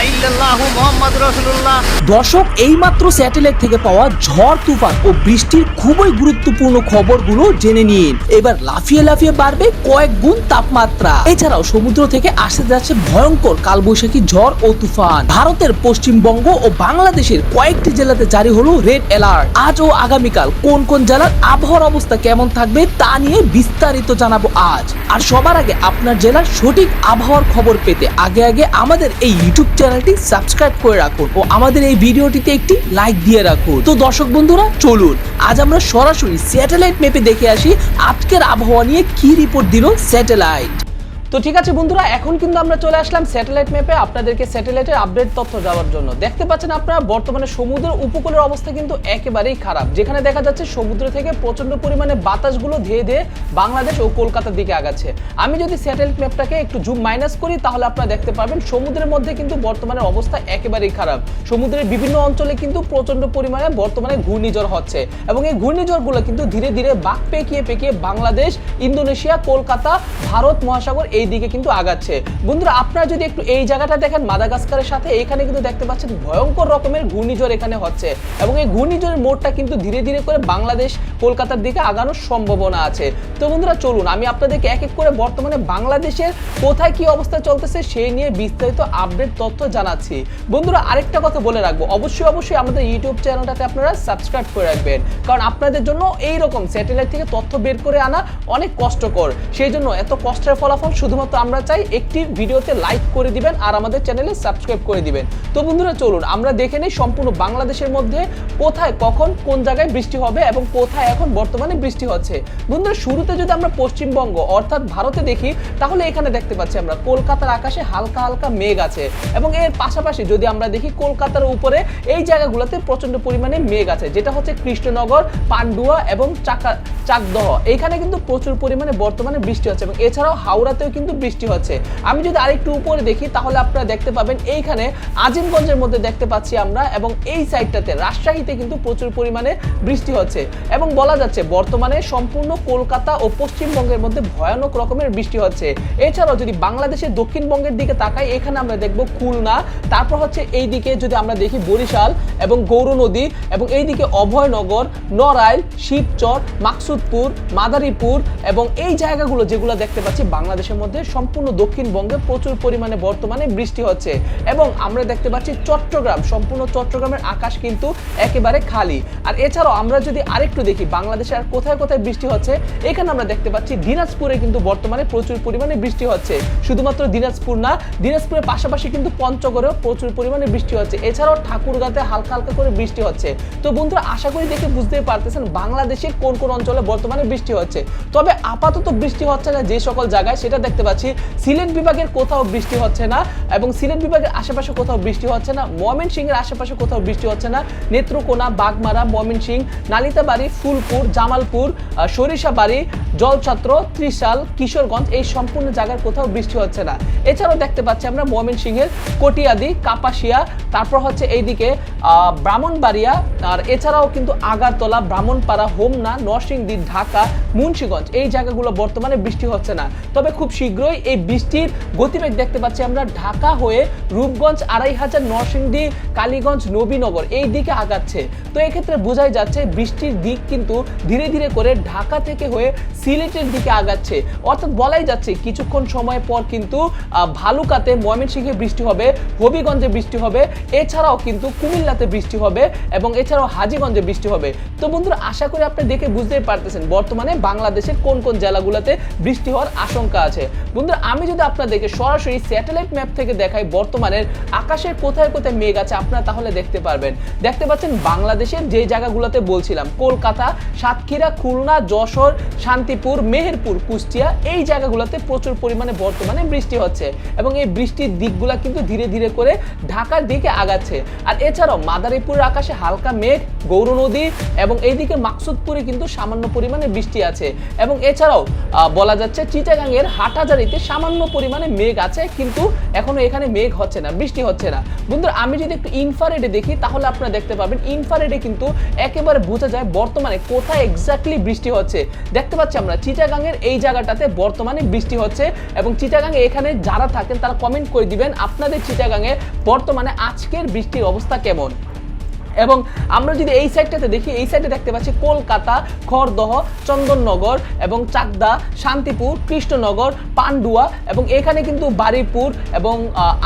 ইল্লাল্লাহু মুহাম্মাদুর রাসূলুল্লাহ। দর্শক, এইমাত্র স্যাটেলাইট থেকে পাওয়া ঝড় তুফান ও বৃষ্টির খুবই গুরুত্বপূর্ণ খবরগুলো জেনে নিন। এবার লাফিয়ে লাফিয়ে বাড়বে কয়েক গুণ তাপমাত্রা। এছাড়াও সমুদ্র থেকে আসতে যাচ্ছে ভয়ঙ্কর কালবৈশাখী ঝড় ও তুফান। ভারতের পশ্চিমবঙ্গ ও বাংলাদেশের কয়েকটি জেলাতে জারি হলো রেড অ্যালার্ট। আজ ও আগামীকাল কোন কোন জেলার আবহাওয়ার অবস্থা কেমন থাকবে তা নিয়ে বিস্তারিত জানাবো আজ। আর সবার আগে আপনার জেলার সঠিক আবহাওয়ার খবর পেতে আগে আমাদের এই ইউটিউব চ্যানেলটি সাবস্ক্রাইব করে রাখুন ও আমাদের এই ভিডিওটিতে একটি লাইক দিয়ে রাখুন। তো দর্শক বন্ধুরা, চলুন আজ আমরা সরাসরি স্যাটেলাইট ম্যাপে দেখে আসি আজকের আবহাওয়া নিয়ে কি রিপোর্ট দিল স্যাটেলাইট। তো ঠিক আছে বন্ধুরা, এখন কিন্তু আমরা চলে আসলাম স্যাটেলাইট ম্যাপে আপনাদেরকে স্যাটেলাইটের আপডেট তথ্য দেওয়ার জন্য। দেখতে পাচ্ছেন আপনারা বর্তমানে সমুদ্রের উপকূলের অবস্থা কিন্তু একেবারেই খারাপ, যেখানে দেখা যাচ্ছে সমুদ্র থেকে প্রচন্ড পরিমাণে বাতাসগুলো ধেয়ে ধেয়ে বাংলাদেশ ও কলকাতার দিকে আগাচ্ছে। আমি যদি স্যাটেলাইট ম্যাপটাকে একটু জুম মাইনাস করি তাহলে আপনারা দেখতে পারবেন সমুদ্রের মধ্যে কিন্তু বর্তমানে অবস্থা একেবারেই খারাপ। সমুদ্রের বিভিন্ন অঞ্চলে কিন্তু প্রচন্ড পরিমাণে বর্তমানে ঘূর্ণিঝড় হচ্ছে এবং এই ঘূর্ণিঝড়গুলো কিন্তু ধীরে ধীরে বাঁক পেঁকিয়ে পেঁকিয়ে বাংলাদেশ, ইন্দোনেশিয়া, কলকাতা, ভারত মহাসাগর এই দিকে কিন্তু আগাচ্ছে। বন্ধুরা, আপনারা যদি একটু এই জায়গাটা দেখেন মাদাগাস্কারের সাথে, এখানে কিন্তু দেখতে পাচ্ছেন ভয়ঙ্কর রকমের ঘূর্ণিঝড় এখানে হচ্ছে এবং এই ঘূর্ণিঝড়ের মোড়টা কিন্তু ধীরে ধীরে করে বাংলাদেশ, কলকাতার দিকে আগানোর সম্ভাবনা আছে। তো বন্ধুরা চলুন আমি আপনাদেরকে এক এক করে বর্তমানে বাংলাদেশের কোথায় কি অবস্থা চলতেছে সেই নিয়ে বিস্তারিত আপডেট তথ্য জানাচ্ছি। বন্ধুরা আরেকটা কথা বলে রাখবো, অবশ্যই আমাদের ইউটিউব চ্যানেলটাতে আপনারা সাবস্ক্রাইব করে রাখবেন, কারণ আপনাদের জন্য এইরকম স্যাটেলাইট থেকে তথ্য বের করে আনা অনেক কষ্টকর। সেই জন্য এত কষ্টের ফলাফল শুধুমাত্র আমরা চাই একটি ভিডিওতে লাইক করে দিবেন আর আমাদের চ্যানেলে সাবস্ক্রাইব করে দিবেন। তো বন্ধুরা চলুন আমরা দেখে নিই সম্পূর্ণ বাংলাদেশের মধ্যে কোথায় কখন কোন জায়গায় বৃষ্টি হবে এবং কোথায় এখন বর্তমানে বৃষ্টি হচ্ছে। বন্ধুরা শুরুতে যদি আমরা পশ্চিমবঙ্গ অর্থাৎ ভারতে দেখি তাহলে এখানে দেখতে পাচ্ছি আমরা কলকাতার আকাশে হালকা হালকা মেঘ আছে এবং এর পাশাপাশি যদি আমরা দেখি কলকাতার উপরে এই জায়গাগুলোতে প্রচন্ড পরিমাণে মেঘ আছে, যেটা হচ্ছে কৃষ্ণনগর, পান্ডুয়া এবং চাকদহ। এইখানে কিন্তু প্রচুর পরিমাণে বর্তমানে বৃষ্টি হচ্ছে এবং এছাড়াও হাওড়াতেও কিন্তু বৃষ্টি হচ্ছে। আমি যদি আরেকটু উপরে দেখি তাহলে আপনারা দেখতে পাবেন এইখানে আজিমগঞ্জের মধ্যে দেখতে পাচ্ছি আমরা এবং এই সাইডটাতে রাজশাহীতে কিন্তু প্রচুর পরিমাণে বৃষ্টি হচ্ছে এবং বলা যাচ্ছে বর্তমানে সম্পূর্ণ কলকাতা ও পশ্চিমবঙ্গের মধ্যে ভয়ানক রকমের বৃষ্টি হচ্ছে। এছাড়াও যদি বাংলাদেশের দক্ষিণবঙ্গের দিকে তাকাই এখানে আমরা দেখব খুলনা, তারপর হচ্ছে এই দিকে যদি আমরা দেখি বরিশাল এবং গৌর নদী এবং এইদিকে অভয়নগর, নড়াইল, শিবচর, মাকসুদপুর, মাদারীপুর এবং এই জায়গাগুলো যেগুলো দেখতে পাচ্ছি বাংলাদেশের মধ্যে সম্পূর্ণ দক্ষিণবঙ্গে প্রচুর পরিমাণে বর্তমানে বৃষ্টি হচ্ছে এবং আমরা দেখতে পাচ্ছি চট্টগ্রাম, সম্পূর্ণ চট্টগ্রামের আকাশ কিন্তু একেবারে খালি। আর এছাড়াও আমরা যদি আরেকটু দেখি বাংলাদেশে আর কোথায় কোথায় বৃষ্টি হচ্ছে, এখানে আমরা দেখতে পাচ্ছি দিনাজপুরে কিন্তু বর্তমানে প্রচুর পরিমাণে বৃষ্টি হচ্ছে। শুধুমাত্র দিনাজপুর না, দিনাজপুরের পাশাপাশি কিন্তু পঞ্চগড়েও প্রচুর পরিমাণে বৃষ্টি হচ্ছে। এছাড়াও ঠাকুরগাঁতে হালকা হালকা করে বৃষ্টি হচ্ছে। তো বন্ধুরা আশা করি দেখে বুঝতেই পারতেছেন বাংলাদেশের কোন কোন অঞ্চলে বর্তমানে বৃষ্টি হচ্ছে। তবে আপাতত বৃষ্টি হচ্ছে না যে সকল জায়গায় সেটা দেখতে পাচ্ছি সিলেট বিভাগের কোথাও বৃষ্টি হচ্ছে না এবং সিলেট বিভাগের আশেপাশে কোথাও বৃষ্টি হচ্ছে না, ময়মনসিংহের আশেপাশে কোথাও বৃষ্টি হচ্ছে না, নেত্রকোনা, বাগমারা, ময়মনসিংহ, নালিতাবাড়ি, ফুলপুর, জামালপুর, সরিষাবাড়ি, জলছাত্র, ত্রিশাল, কিশোরগঞ্জ এই সম্পূর্ণ জায়গার কোথাও বৃষ্টি হচ্ছে না। এছাড়াও দেখতে পাচ্ছি আমরা ময়মনসিংহের কটিয়াদি, কাপাসিয়া, তারপর হচ্ছে এইদিকে ব্রাহ্মণবাড়িয়া, আর এছাড়াও কিন্তু আগারতলা, ব্রাহ্মণপাড়া, হোমনা, নরসিংদী, ঢাকা, মুন্সিগঞ্জ এই জায়গাগুলো বর্তমানে বৃষ্টি হচ্ছে না। তবে খুব শীঘ্রই এই বৃষ্টির গতিবেগ দেখতে পাচ্ছি আমরা ঢাকা হয়ে রূপগঞ্জ, 2500, নরসিংদী, কালীগঞ্জ, নবীনগর এই দিকে আগাচ্ছে। তো এক্ষেত্রে বোঝাই যাচ্ছে বৃষ্টির দিক কিন্তু ধীরে ধীরে করে ঢাকা থেকে হয়ে সিলেটের দিকে আগাচ্ছে, অর্থাৎ বলাই যাচ্ছে কিছুক্ষণ সময় পর কিন্তু ভালুকাতে, ময়মনসিংহে বৃষ্টি হবে, হবিগঞ্জে বৃষ্টি হবে, এছাড়াও কিন্তু কুমিল্লাতে বৃষ্টি হবে এবং এছাড়াও হাজীগঞ্জে বৃষ্টি হবে। তো বন্ধুরা আশা করি আপনি দেখে বুঝতেই পারতেছেন বর্তমানে বাংলাদেশের কোন কোন জেলাগুলোতে বৃষ্টি হওয়ার আশঙ্কা আছে। বন্ধুরা আমি যদি আপনাদেরকে সরাসরি স্যাটেলাইট ম্যাপ থেকে দেখাই বর্তমানের আকাশের কোথায় কোথায় মেঘ আছে আপনারা তাহলে দেখতে পারবেন। দেখতে পাচ্ছেন বাংলাদেশের যে জায়গাগুলোতে বলছিলাম কলকাতা, সাতক্ষীরা, খুলনা, যশোর, শান্তিপুর, মেহেরপুর, কুষ্টিয়া এই জায়গাগুলোতে প্রচুর পরিমাণে বর্তমানে বৃষ্টি হচ্ছে এবং এই বৃষ্টির দিকগুলা কিন্তু ধীরে ধীরে করে ঢাকার দিকে আগাচ্ছে। আর এছাড়াও মাদারীপুরের আকাশে হালকা মেঘ, গৌর নদী এবং এইদিকে মাকসুদপুরে কিন্তু সামান্য পরিমাণে বৃষ্টি আছে এবং এছাড়াও বলা যাচ্ছে চিটাগাংয়ের হাটা হাটহাজারীতে সামান্য পরিমাণে মেঘ আছে, কিন্তু এখনো এখানে মেঘ হচ্ছে না, বৃষ্টি হচ্ছে না। বন্ধুরা আমি যদি একটু ইনফ্রারেডে দেখি তাহলে আপনারা দেখতে পাবেন ইনফ্রারেডে কিন্তু একেবারে বোঝা যায় বর্তমানে কোথায় এক্স্যাক্টলি বৃষ্টি হচ্ছে। দেখতে পাচ্ছি আমরা চিটাগাংয়ের এই জায়গাটাতে বর্তমানে বৃষ্টি হচ্ছে, এবং চিটাগাংয়ে এখানে যারা থাকেন তারা কমেন্ট করে দিবেন আপনাদের চিটাগাংয়ে বর্তমানে আজকের বৃষ্টির অবস্থা কেমন। এবং আমরা যদি এই সাইডটাতে দেখি, এই সাইডে দেখতে পাচ্ছি কলকাতা, খড়দহ, চন্দননগর এবং চাকদা, শান্তিপুর, কৃষ্ণনগর, পান্ডুয়া এবং এখানে কিন্তু বারুইপুর এবং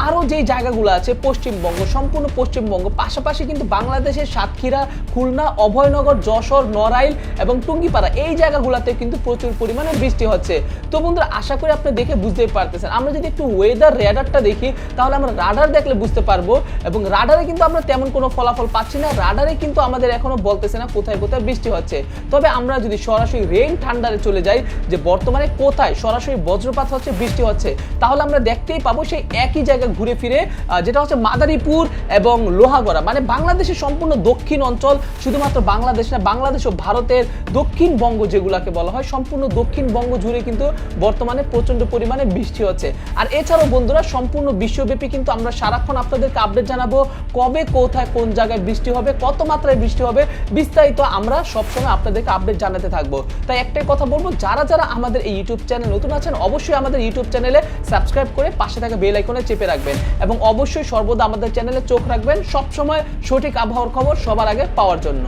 আরও যেই জায়গাগুলো আছে পশ্চিমবঙ্গ, সম্পূর্ণ পশ্চিমবঙ্গ, পাশাপাশি কিন্তু বাংলাদেশের সাতক্ষীরা, খুলনা, অভয়নগর, যশোর, নড়াইল এবং টুঙ্গিপাড়া এই জায়গাগুলোতে কিন্তু প্রচুর পরিমাণে বৃষ্টি হচ্ছে। তো বন্ধুরা আশা করি আপনি দেখে বুঝতেই পারতেছেন। আমরা যদি একটু ওয়েদার রেডারটা দেখি তাহলে আমরা রাডার দেখলে বুঝতে পারবো, এবং রাডারে কিন্তু আমরা তেমন কোনো ফলাফল পাচ্ছি না। রাডারে কিন্তু আমাদের এখনো বলতেছে না কোথায় কোথায় বৃষ্টি হচ্ছে। তবে আমরা যদি সরাসরি রেইন থান্ডারে চলে যাই যে বর্তমানে কোথায় সরাসরি বজ্রপাত হচ্ছে, বৃষ্টি হচ্ছে, তাহলে আমরা দেখতেই পাবো সেই একই জায়গায় ঘুরে ফিরে, যেটা হচ্ছে মাদারীপুর এবং লোহাগড়া, মানে বাংলাদেশের সম্পূর্ণ দক্ষিণ অঞ্চল, শুধুমাত্র বাংলাদেশ না, বাংলাদেশ ও ভারতের দক্ষিণবঙ্গ যেগুলোকে বলা হয়, সম্পূর্ণ দক্ষিণবঙ্গ জুড়ে কিন্তু বর্তমানে প্রচন্ড পরিমাণে বৃষ্টি হচ্ছে। আর এছাড়াও বন্ধুরা সম্পূর্ণ বিশ্বব্যাপী কিন্তু আমরা সারাক্ষণ আপনাদেরকে আপডেট জানাবো কবে কোথায় কোন জায়গায় বৃষ্টি হবে, কত মাত্রায় বৃষ্টি হবে, বিস্তারিত আমরা সবসময় আপনাদেরকে আপডেট জানাতে থাকবো। তাই একটাই কথা বলবো, যারা যারা আমাদের এই ইউটিউব চ্যানেল নতুন আছেন অবশ্যই আমাদের ইউটিউব চ্যানেলে সাবস্ক্রাইব করে পাশে থাকা বেল আইকনে চেপে রাখবেন, এবং অবশ্যই সর্বদা আমাদের চ্যানেলে চোখ রাখবেন সবসময় সঠিক আবহাওয়ার খবর সবার আগে পাওয়ার জন্য।